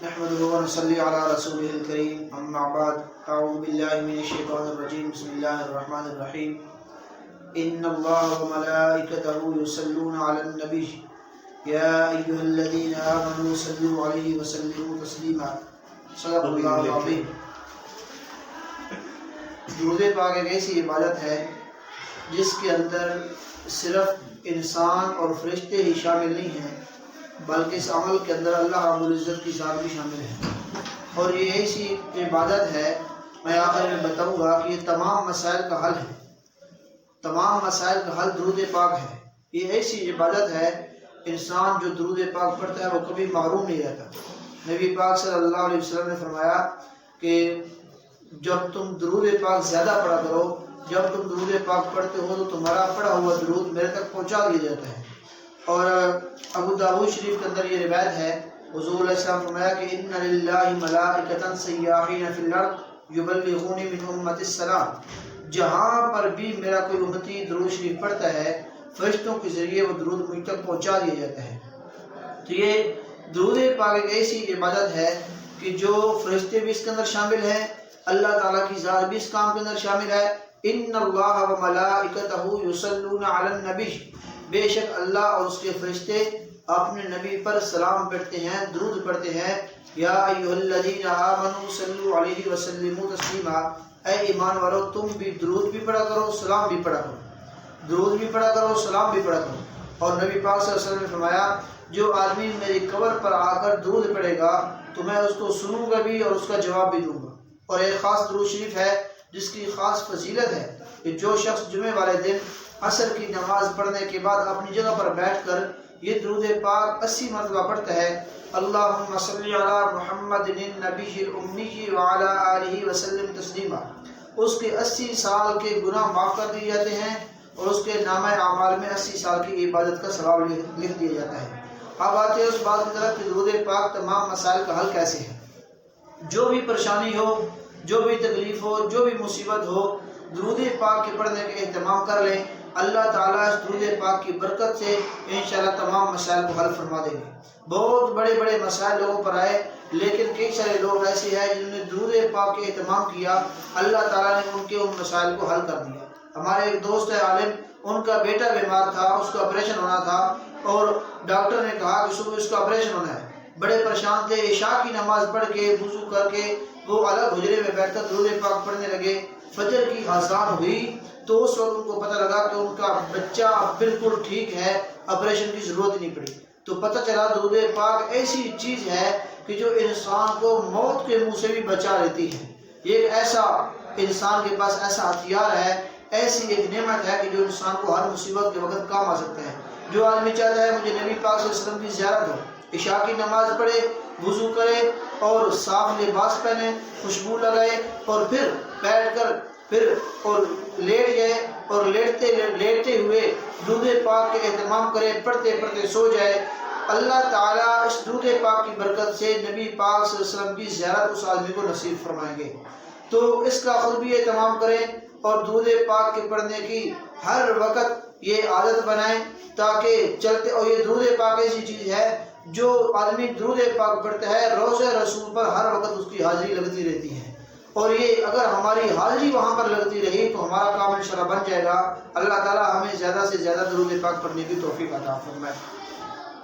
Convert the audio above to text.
نحمده ونصلي على رسوله الكريم اما بعد اعوذ بالله من الشيطان الرجيم بسم الله الرحمن الرحيم ان الله وملائكته يصلون على النبي يا ايها الذين امنوا صلوا عليه وسلموا تسليما صدق اللہ العظیم۔ درود پاک ایک ایسی عبادت ہے جس کے اندر صرف انسان اور فرشتے ہی شامل نہیں ہیں بلکہ اس عمل کے اندر اللہ رب العزت کی ذات بھی شامل ہے، اور یہ ایسی عبادت ہے، میں آخر میں بتاؤں گا کہ یہ تمام مسائل کا حل ہے، تمام مسائل کا حل درود پاک ہے۔ یہ ایسی عبادت ہے، انسان جو درود پاک پڑھتا ہے وہ کبھی محروم نہیں رہتا۔ نبی پاک صلی اللہ علیہ وسلم نے فرمایا کہ جب تم درود پاک زیادہ پڑھا کرو، جب تم درود پاک پڑھتے ہو تو تمہارا پڑھا ہوا درود میرے تک پہنچا دیا جاتا ہے۔ اور ابو داؤد شریف کے اندر یہ روایت ہے، حضور علیہ السلام فرمایا کہ ان للہ ملائکۃ سیاحین فی الارض یبلغون من امت السلام، جہاں پر بھی میرا کوئی امتی درود شریف پڑھتا ہے فرشتوں کے ذریعے وہ درود مجھ تک پہنچا دیا جاتا ہے۔ تو یہ درود پاک ایک ایسی عبادت ہے کہ جو فرشتے بھی اس کے اندر شامل ہیں، اللہ تعالیٰ کی ذات بھی اس کام کے اندر شامل ہے۔ ان اللہ وملائکتہ یصلون علی النبی، بے شک اللہ اور اس کے فرشتے اپنے نبی پر سلام پڑھتے ہیں، درود پڑھتے ہیں۔ یا ایھا الذین آمنوا صلوا علیہ وسلموا تسلیما، اے ایمان والو تم بھی درود بھی پڑھا کرو، سلام بھی پڑھا کرو، درود بھی پڑھا کرو، سلام بھی پڑھا کرو۔ اور نبی پاک صلی اللہ علیہ وسلم نے فرمایا جو آدمی میری قبر پر آ کر درود پڑھے گا تو میں اس کو سنوں گا بھی اور اس کا جواب بھی دوں گا۔ اور ایک خاص درود شریف ہے جس کی خاص فضیلت ہے کہ جو شخص جمعے والے دن عصر کی نماز پڑھنے کے بعد اپنی جگہ پر بیٹھ کر یہ درود پاک 80 مرتبہ پڑھتا ہے، اللہم صلی علی محمد النبی الامی وعلی آلہ وسلم تسلیما، اس کے 80 سال کے گناہ معاف کر دیے جاتے ہیں اور اس کے نامہ اعمال میں 80 سال کی عبادت کا ثواب لکھ دیا جاتا ہے۔ اب آتے ہیں اس بات کی طرف کہ درود پاک تمام مسائل کا حل کیسے ہے۔ جو بھی پریشانی ہو، جو بھی تکلیف ہو، جو بھی مصیبت ہو، درود پاک کے پڑھنے کا اہتمام کر لیں، اللہ تعالیٰ اس درود پاک کی برکت سے انشاءاللہ تمام مسائل کو حل فرما دیں گے۔ بہت بڑے بڑے مسائل لوگوں پر آئے، لیکن کئی سارے لوگ ایسے ہیں جنہوں نے درود پاک کے اہتمام کیا، اللہ تعالیٰ نے ان کے ان مسائل کو حل کر دیا۔ ہمارے ایک دوست ہے عالم، ان کا بیٹا بیمار تھا، اس کا آپریشن ہونا تھا اور ڈاکٹر نے کہا کہ صبح اس کا آپریشن ہونا ہے۔ بڑے پریشان تھے، عشاء کی نماز پڑھ کے وضو کر کے وہ الگ حجرے میں بیٹھ کر درود پاک پڑھنے لگے۔ فجر کی اذان ہوئی تو اس وقت ان کو پتہ لگا کہ ان کا بچہ بالکل ٹھیک ہے، آپریشن کی ضرورت ہی نہیں پڑی۔ تو پتہ چلا درود پاک ایسی چیز ہے کہ جو انسان کو موت کے منہ سے بھی بچا لیتی ہے۔ یہ ایک ایسا انسان کے پاس ایسا ہتھیار ہے، ایسی ایک نعمت ہے کہ جو انسان کو ہر مصیبت کے وقت کام آ سکتا ہے۔ جو آدمی چاہتا ہے مجھے نبی پاک صلی اللہ علیہ وسلم کی زیارت ہو، عشاء کی نماز پڑھے، وضو کرے اور صاف لباس پہنے، خوشبو لگائے اور پھر بیٹھ کر اور لیٹ جائے اور لیٹتے ہوئے درود پاک کے اہتمام کرے، پڑھتے پڑھتے سو جائے، اللہ تعالیٰ اس درود پاک کی برکت سے نبی پاک صلی اللہ علیہ وسلم کی زیارت اس آدمی کو نصیب فرمائیں گے۔ تو اس کا خود بھی اہتمام کریں اور درود پاک کے پڑھنے کی ہر وقت یہ عادت بنائیں تاکہ چلتے، اور یہ درود پاک ایسی چیز ہے جو آدمی درود پاک پڑھتا ہے روضہ رسول پر ہر وقت اس کی حاضری لگتی رہتی ہے، اور یہ اگر ہماری حاضری وہاں پر لگتی رہی تو ہمارا کام انشاءاللہ بن جائے گا۔ اللہ تعالیٰ ہمیں زیادہ سے زیادہ درود پاک پڑھنے کی توفیق عطا فرمائے۔